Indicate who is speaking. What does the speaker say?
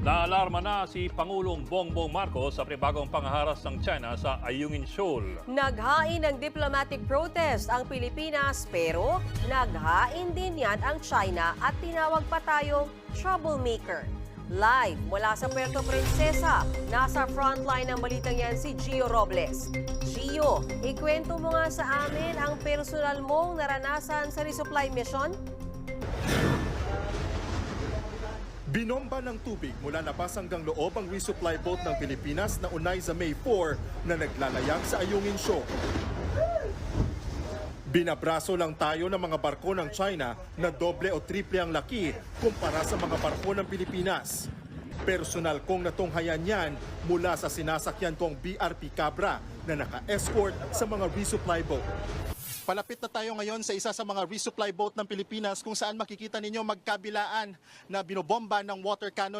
Speaker 1: Naalarma na si Pangulong Bongbong Marcos sa panibagong pangharas ng China sa Ayungin Shoal.
Speaker 2: Naghain ng diplomatic protest ang Pilipinas pero naghain din yan ang China at tinawag pa tayong troublemaker. Live mula sa Puerto Princesa, nasa frontline ng balitang yan si Gio Robles. Gio, ikwento mo nga sa amin ang personal mong naranasan sa resupply mission?
Speaker 3: Binomba ng tubig mula labas hanggang loob ang resupply boat ng Pilipinas na unay sa May 4 na naglalayag sa Ayungin Shoal. Binabraso lang tayo ng mga barko ng China na doble o triple ang laki kumpara sa mga barko ng Pilipinas. Personal kong natunghayan yan mula sa sinasakyan kong BRP Cabra na naka-escort sa mga resupply boat. Palapit na tayo ngayon sa isa sa mga resupply boat ng Pilipinas kung saan makikita ninyo magkabilaan na binobomba ng water cannon